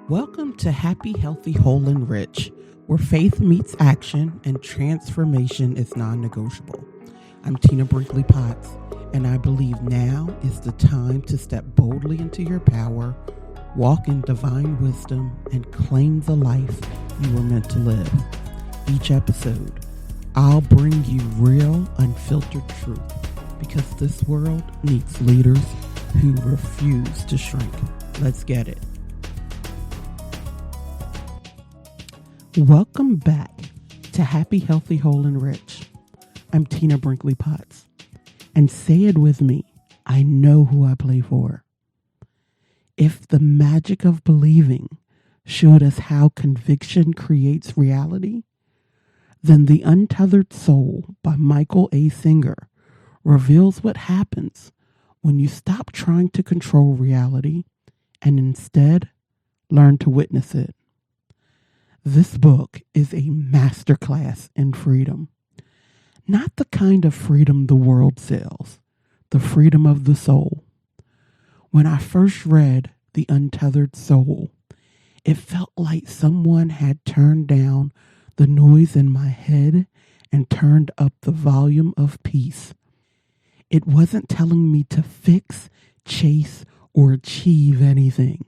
Welcome to Happy, Healthy, Whole, and Rich, where faith meets action and transformation is non-negotiable. I'm Tina Brinkley Potts, and I believe now is the time to step boldly into your power, walk in divine wisdom, and claim the life you were meant to live. Each episode, I'll bring you real, unfiltered truth, because this world needs leaders who refuse to shrink. Let's get it. Welcome back to Happy, Healthy, Whole, and Rich. I'm Tina Brinkley Potts. And say it with me, I know who I play for. If the magic of believing showed us how conviction creates reality, then The Untethered Soul by Michael A. Singer reveals what happens when you stop trying to control reality and instead learn to witness it. This book is a masterclass in freedom. Not the kind of freedom the world sells, the freedom of the soul. When I first read The Untethered Soul, it felt like someone had turned down the noise in my head and turned up the volume of peace. It wasn't telling me to fix, chase, or achieve anything.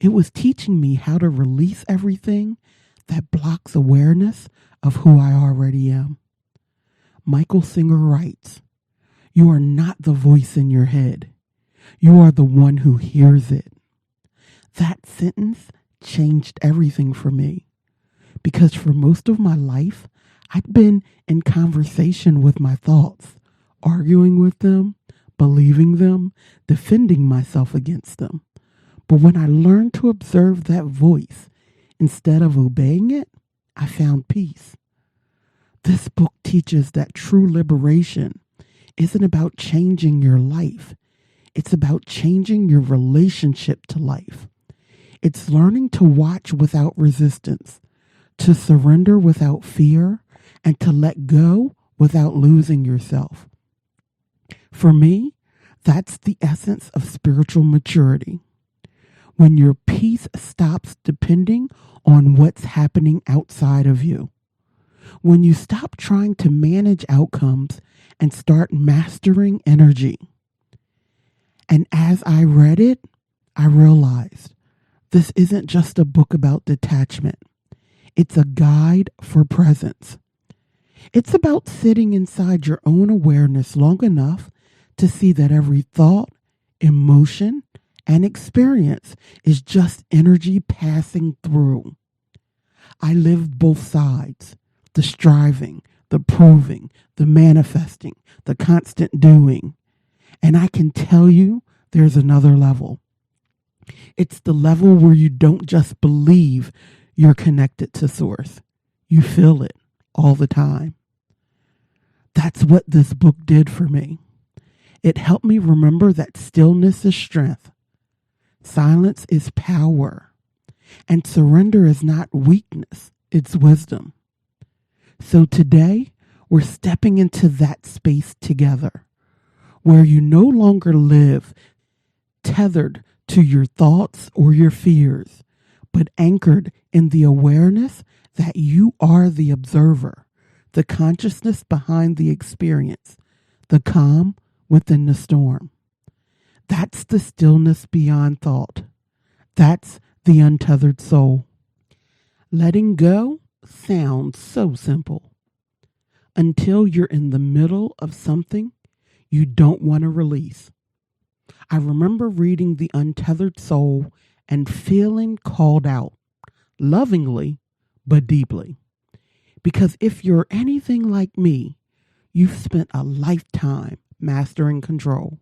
It was teaching me how to release everything that blocks awareness of who I already am. Michael Singer writes, "You are not the voice in your head. You are the one who hears it." That sentence changed everything for me, because for most of my life, I'd been in conversation with my thoughts, arguing with them, believing them, defending myself against them. But when I learned to observe that voice instead of obeying it, I found peace. This book teaches that true liberation isn't about changing your life. It's about changing your relationship to life. It's learning to watch without resistance, to surrender without fear, and to let go without losing yourself. For me, that's the essence of spiritual maturity. When your peace stops depending on what's happening outside of you. When you stop trying to manage outcomes and start mastering energy. And as I read it, I realized this isn't just a book about detachment. It's a guide for presence. It's about sitting inside your own awareness long enough to see that every thought, emotion, and experience is just energy passing through. I lived both sides, the striving, the proving, the manifesting, the constant doing. And I can tell you there's another level. It's the level where you don't just believe you're connected to Source. You feel it all the time. That's what this book did for me. It helped me remember that stillness is strength. Silence is power, and surrender is not weakness, it's wisdom. So today, we're stepping into that space together, where you no longer live tethered to your thoughts or your fears, but anchored in the awareness that you are the observer, the consciousness behind the experience, the calm within the storm. That's the stillness beyond thought. That's the untethered soul. Letting go sounds so simple until you're in the middle of something you don't want to release. I remember reading The Untethered Soul and feeling called out, lovingly but deeply. Because if you're anything like me, you've spent a lifetime mastering control.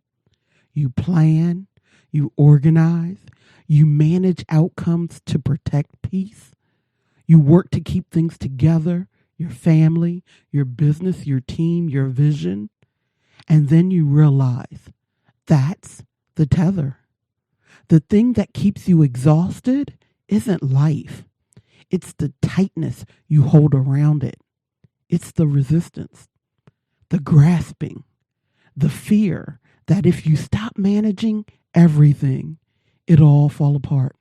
You plan, you organize, you manage outcomes to protect peace. You work to keep things together, your family, your business, your team, your vision. And then you realize that's the tether. The thing that keeps you exhausted isn't life. It's the tightness you hold around it. It's the resistance, the grasping, the fear that if you stop managing everything, it'll all fall apart.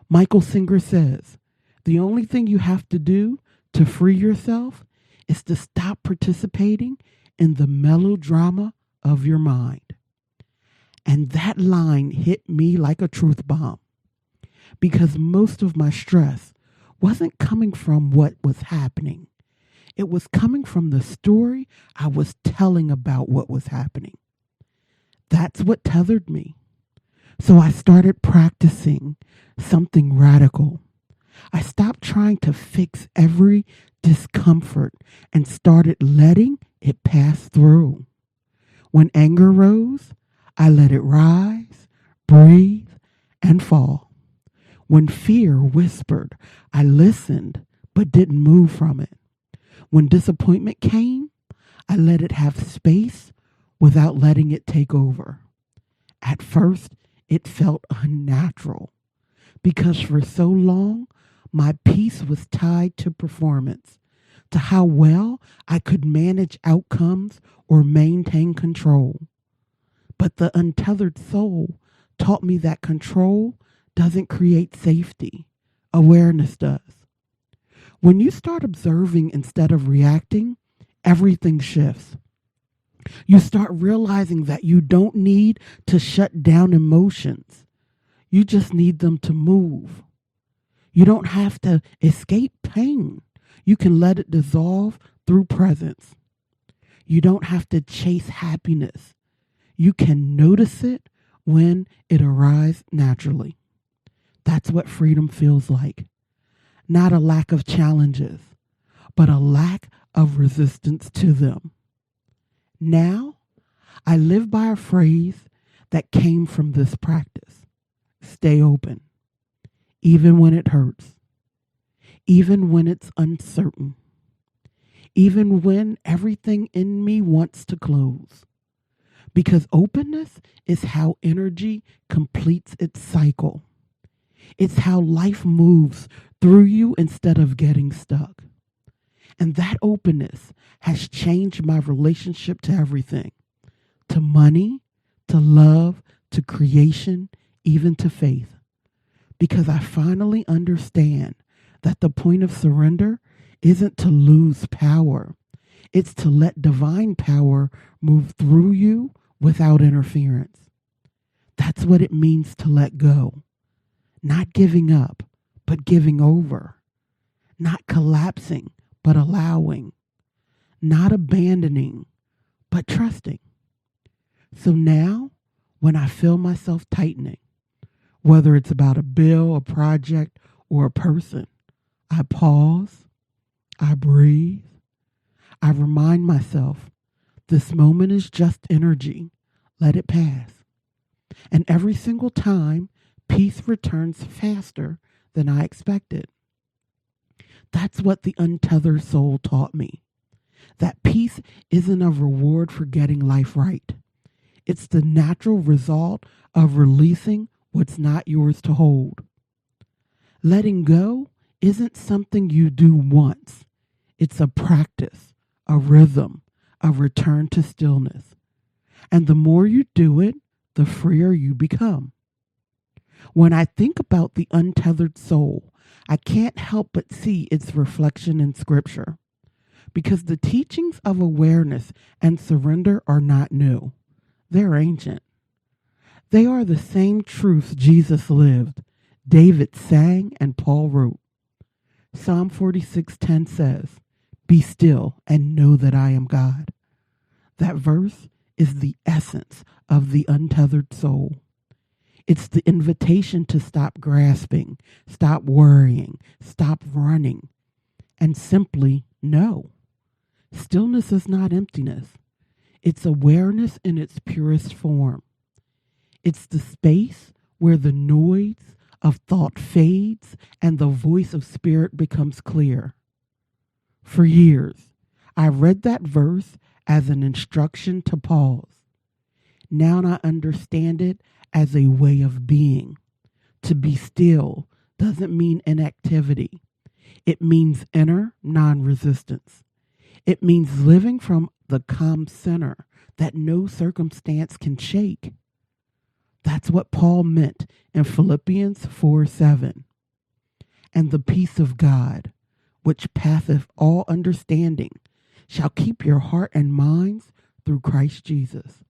Michael Singer says, the only thing you have to do to free yourself is to stop participating in the melodrama of your mind. And that line hit me like a truth bomb, because most of my stress wasn't coming from what was happening. It was coming from the story I was telling about what was happening. That's what tethered me. So I started practicing something radical. I stopped trying to fix every discomfort and started letting it pass through. When anger rose, I let it rise, breathe, and fall. When fear whispered, I listened but didn't move from it. When disappointment came, I let it have space without letting it take over. At first, it felt unnatural because for so long, my peace was tied to performance, to how well I could manage outcomes or maintain control. But the untethered soul taught me that control doesn't create safety. Awareness does. When you start observing instead of reacting, everything shifts. You start realizing that you don't need to shut down emotions. You just need them to move. You don't have to escape pain. You can let it dissolve through presence. You don't have to chase happiness. You can notice it when it arises naturally. That's what freedom feels like. Not a lack of challenges, but a lack of resistance to them. Now, I live by a phrase that came from this practice. Stay open, even when it hurts, even when it's uncertain, even when everything in me wants to close. Because openness is how energy completes its cycle. It's how life moves through you instead of getting stuck. And that openness has changed my relationship to everything, to money, to love, to creation, even to faith. Because I finally understand that the point of surrender isn't to lose power. It's to let divine power move through you without interference. That's what it means to let go. Not giving up, but giving over. Not collapsing, but allowing. Not abandoning, but trusting. So now, when I feel myself tightening, whether it's about a bill, a project, or a person, I pause, I breathe, I remind myself, this moment is just energy. Let it pass. And every single time, peace returns faster than I expected. That's what the Untethered Soul taught me. That peace isn't a reward for getting life right. It's the natural result of releasing what's not yours to hold. Letting go isn't something you do once. It's a practice, a rhythm, a return to stillness. And the more you do it, the freer you become. When I think about the untethered soul, I can't help but see its reflection in Scripture. Because the teachings of awareness and surrender are not new. They're ancient. They are the same truths Jesus lived, David sang, and Paul wrote. Psalm 46:10 says, "Be still and know that I am God." That verse is the essence of the untethered soul. It's the invitation to stop grasping, stop worrying, stop running, and simply know. Stillness is not emptiness. It's awareness in its purest form. It's the space where the noise of thought fades and the voice of spirit becomes clear. For years, I read that verse as an instruction to pause. Now I understand it as a way of being. To be still doesn't mean inactivity. It means inner non-resistance. It means living from the calm center that no circumstance can shake. That's what Paul meant in Philippians 4:7. And the peace of God, which passeth all understanding, shall keep your heart and minds through Christ Jesus.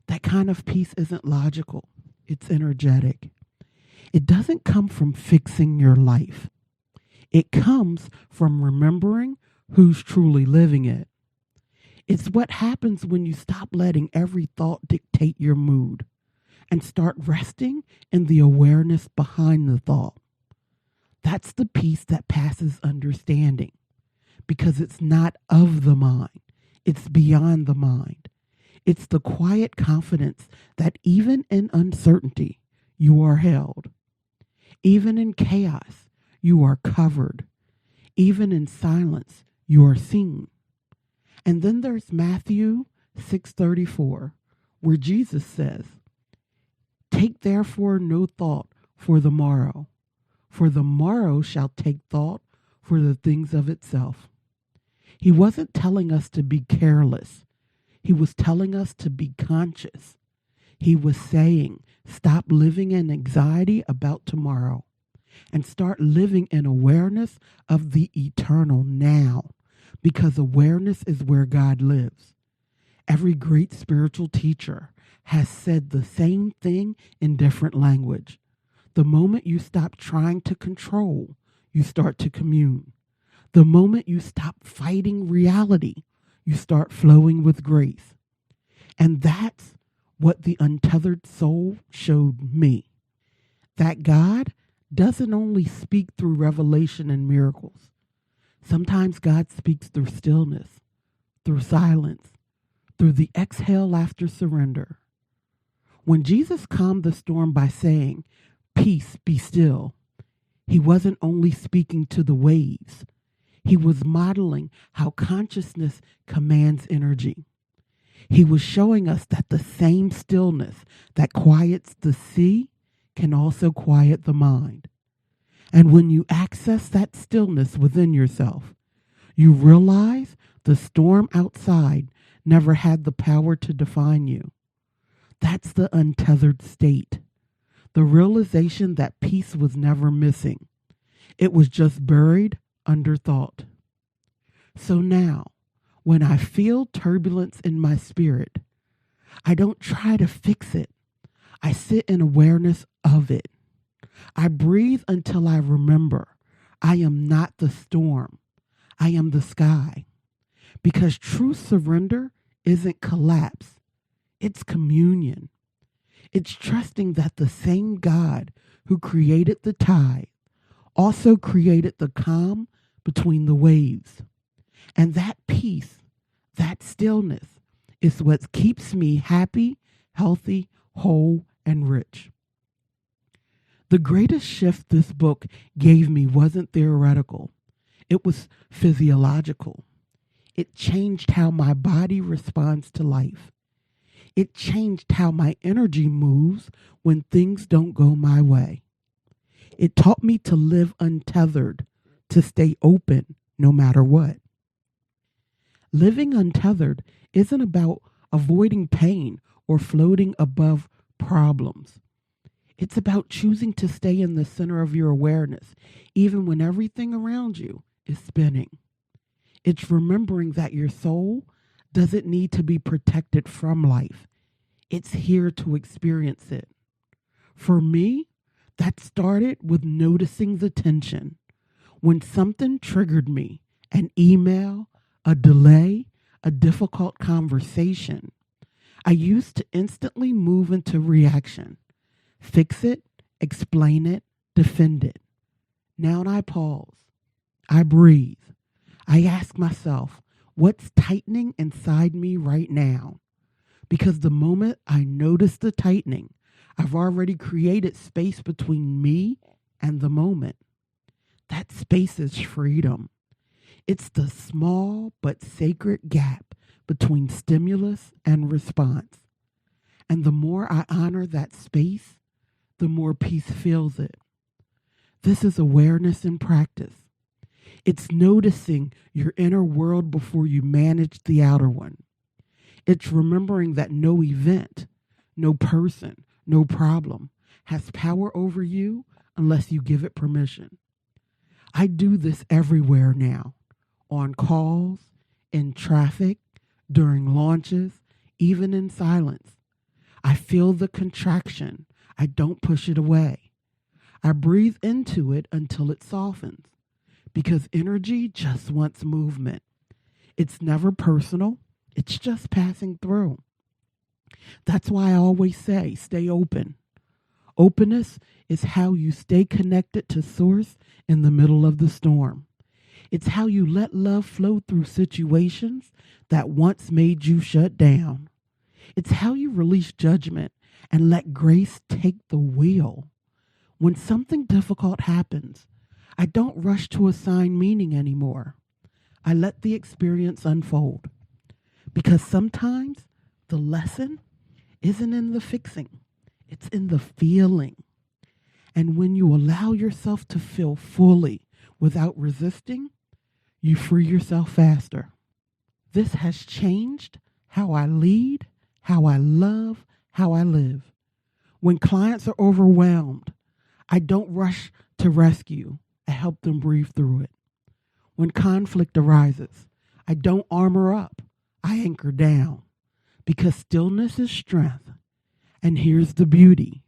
That kind of peace isn't logical. It's energetic. It doesn't come from fixing your life. It comes from remembering who's truly living it. It's what happens when you stop letting every thought dictate your mood and start resting in the awareness behind the thought. That's the peace that passes understanding, because it's not of the mind. It's beyond the mind. It's the quiet confidence that even in uncertainty, you are held. Even in chaos, you are covered. Even in silence, you are seen. And then there's Matthew 6:34, where Jesus says, "Take therefore no thought for the morrow shall take thought for the things of itself." He wasn't telling us to be careless. He was telling us to be conscious. He was saying, stop living in anxiety about tomorrow and start living in awareness of the eternal now, because awareness is where God lives. Every great spiritual teacher has said the same thing in different language. The moment you stop trying to control, you start to commune. The moment you stop fighting reality, you start flowing with grace. And that's what the Untethered Soul showed me. That God doesn't only speak through revelation and miracles. Sometimes God speaks through stillness, through silence, through the exhale after surrender. When Jesus calmed the storm by saying, "Peace, be still," he wasn't only speaking to the waves. He was modeling how consciousness commands energy. He was showing us that the same stillness that quiets the sea can also quiet the mind. And when you access that stillness within yourself, you realize the storm outside never had the power to define you. That's the untethered state. The realization that peace was never missing. It was just buried under thought. So now, when I feel turbulence in my spirit, I don't try to fix it. I sit in awareness of it. I breathe until I remember I am not the storm. I am the sky. Because true surrender isn't collapse. It's communion. It's trusting that the same God who created the tide also created the calm between the waves. And that peace, that stillness, is what keeps me happy, healthy, whole, and rich. The greatest shift this book gave me wasn't theoretical. It was physiological. It changed how my body responds to life. It changed how my energy moves when things don't go my way. It taught me to live untethered, to stay open no matter what. Living untethered isn't about avoiding pain or floating above problems. It's about choosing to stay in the center of your awareness, even when everything around you is spinning. It's remembering that your soul doesn't need to be protected from life. It's here to experience it. For me, that started with noticing the tension. When something triggered me, an email, a delay, a difficult conversation, I used to instantly move into reaction. Fix it, explain it, defend it. Now I pause. I breathe. I ask myself, what's tightening inside me right now? Because the moment I notice the tightening, I've already created space between me and the moment. That space is freedom. It's the small but sacred gap between stimulus and response. And the more I honor that space, the more peace fills it. This is awareness in practice. It's noticing your inner world before you manage the outer one. It's remembering that no event, no person, no problem has power over you unless you give it permission. I do this everywhere now, on calls, in traffic, during launches, even in silence. I feel the contraction. I don't push it away. I breathe into it until it softens, because energy just wants movement. It's never personal. It's just passing through. That's why I always say, stay open. Openness is how you stay connected to Source in the middle of the storm. It's how you let love flow through situations that once made you shut down. It's how you release judgment and let grace take the wheel. When something difficult happens, I don't rush to assign meaning anymore. I let the experience unfold. Because sometimes the lesson isn't in the fixing, it's in the feeling. And when you allow yourself to feel fully without resisting, you free yourself faster. This has changed how I lead, how I love, how I live. When clients are overwhelmed, I don't rush to rescue. I help them breathe through it. When conflict arises, I don't armor up. I anchor down, because stillness is strength. And here's the beauty.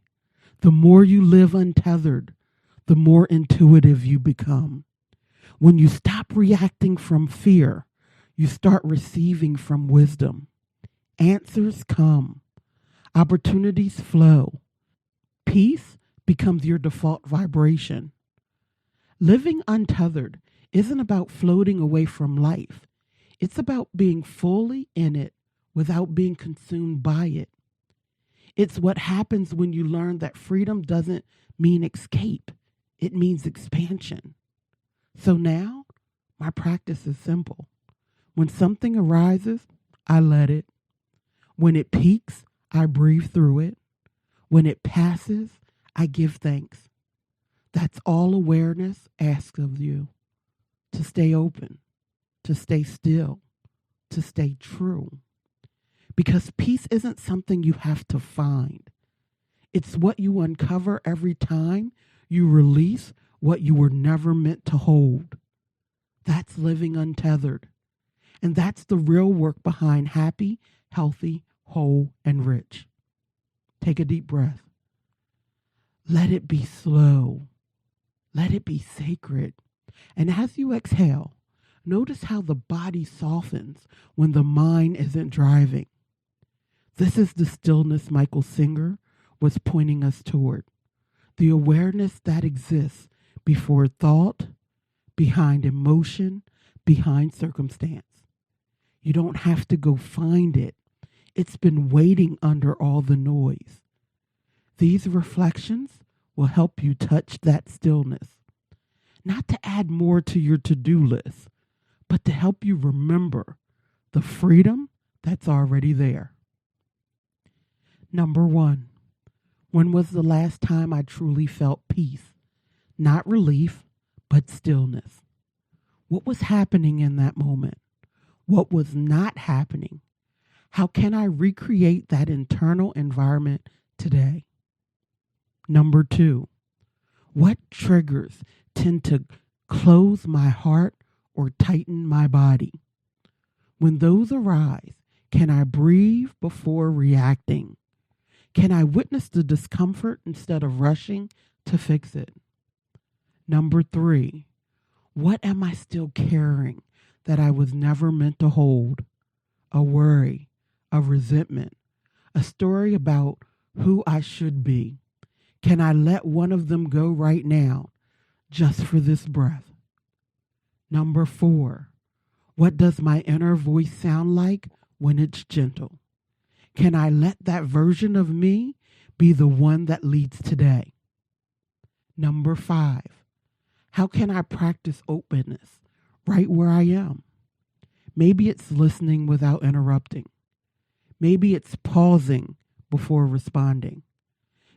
The more you live untethered, the more intuitive you become. When you stop reacting from fear, you start receiving from wisdom. Answers come. Opportunities flow. Peace becomes your default vibration. Living untethered isn't about floating away from life. It's about being fully in it without being consumed by it. It's what happens when you learn that freedom doesn't mean escape. It means expansion. So now, my practice is simple. When something arises, I let it. When it peaks, I breathe through it. When it passes, I give thanks. That's all awareness asks of you. To stay open, to stay still, to stay true. Because peace isn't something you have to find. It's what you uncover every time you release what you were never meant to hold. That's living untethered. And that's the real work behind happy, healthy, whole, and rich. Take a deep breath. Let it be slow. Let it be sacred. And as you exhale, notice how the body softens when the mind isn't driving. This is the stillness Michael Singer was pointing us toward. The awareness that exists before thought, behind emotion, behind circumstance. You don't have to go find it. It's been waiting under all the noise. These reflections will help you touch that stillness. Not to add more to your to-do list, but to help you remember the freedom that's already there. Number 1, when was the last time I truly felt peace? Not relief, but stillness. What was happening in that moment? What was not happening? How can I recreate that internal environment today? Number 2, what triggers tend to close my heart or tighten my body? When those arise, can I breathe before reacting? Can I witness the discomfort instead of rushing to fix it? Number 3, what am I still carrying that I was never meant to hold? A worry, a resentment, a story about who I should be. Can I let one of them go right now, just for this breath? Number 4, what does my inner voice sound like when it's gentle? Can I let that version of me be the one that leads today? Number 5, how can I practice openness right where I am? Maybe it's listening without interrupting. Maybe it's pausing before responding.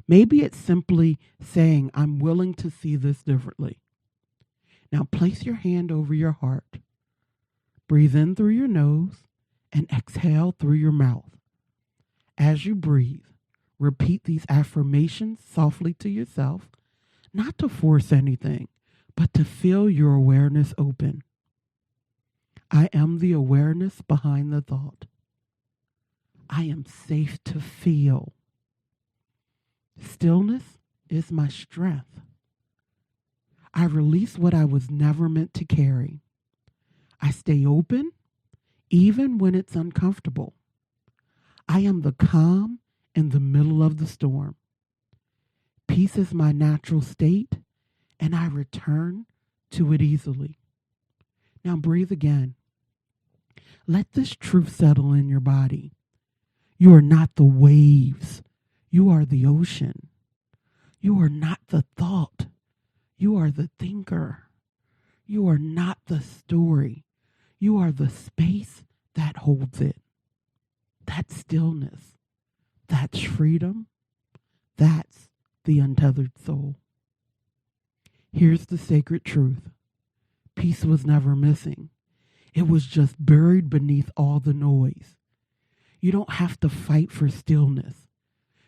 Maybe it's simply saying, I'm willing to see this differently. Now place your hand over your heart. Breathe in through your nose and exhale through your mouth. As you breathe, repeat these affirmations softly to yourself, not to force anything, but to feel your awareness open. I am the awareness behind the thought. I am safe to feel. Stillness is my strength. I release what I was never meant to carry. I stay open, even when it's uncomfortable. I am the calm in the middle of the storm. Peace is my natural state, and I return to it easily. Now breathe again. Let this truth settle in your body. You are not the waves. You are the ocean. You are not the thought. You are the thinker. You are not the story. You are the space that holds it. That's stillness. That's freedom. That's the untethered soul. Here's the sacred truth. Peace was never missing. It was just buried beneath all the noise. You don't have to fight for stillness.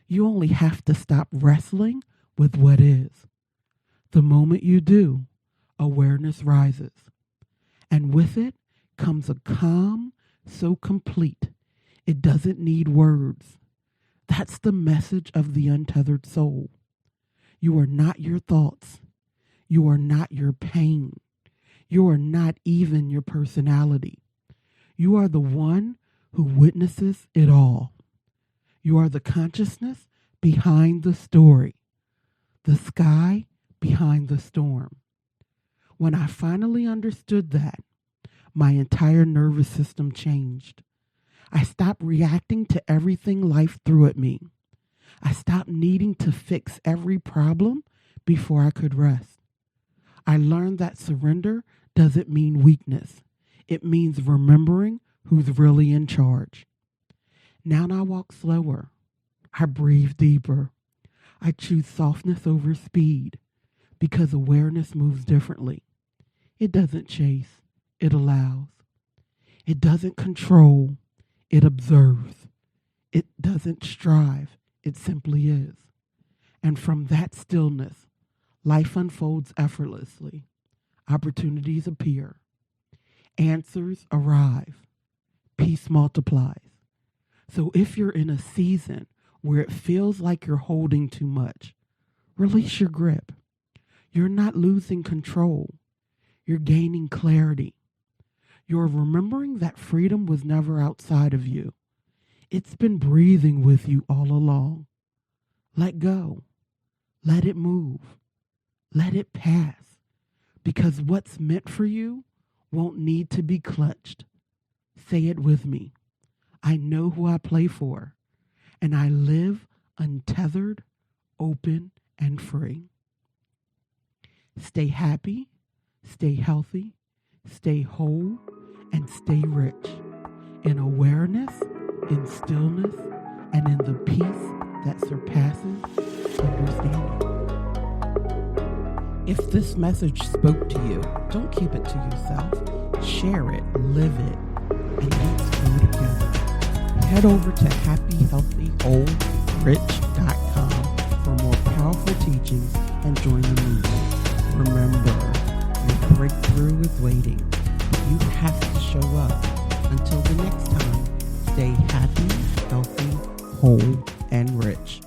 You only have to stop wrestling with what is. The moment you do, awareness rises. And with it comes a calm so complete, it doesn't need words. That's the message of the untethered soul. You are not your thoughts. You are not your pain. You are not even your personality. You are the one who witnesses it all. You are the consciousness behind the story, the sky behind the storm. When I finally understood that, my entire nervous system changed. I stopped reacting to everything life threw at me. I stopped needing to fix every problem before I could rest. I learned that surrender doesn't mean weakness. It means remembering who's really in charge. Now I walk slower. I breathe deeper. I choose softness over speed because awareness moves differently. It doesn't chase. It allows. It doesn't control. It observes. It doesn't strive. It simply is. And from that stillness, life unfolds effortlessly. Opportunities appear. Answers arrive. Peace multiplies. So if you're in a season where it feels like you're holding too much, release your grip. You're not losing control. You're gaining clarity. You're remembering that freedom was never outside of you. It's been breathing with you all along. Let go. Let it move. Let it pass. Because what's meant for you won't need to be clutched. Say it with me. I know who I play for, and I live untethered, open, and free. Stay happy, stay healthy, stay whole, and stay rich in awareness, in stillness, and in the peace that surpasses understanding. If this message spoke to you, don't keep it to yourself. Share it, live it, and let's grow together. Head over to happyhealthywholerich.com for more powerful teachings and join the movement. Remember, your breakthrough is waiting, but you have to show up. Until the next time, stay happy, healthy, whole, and rich.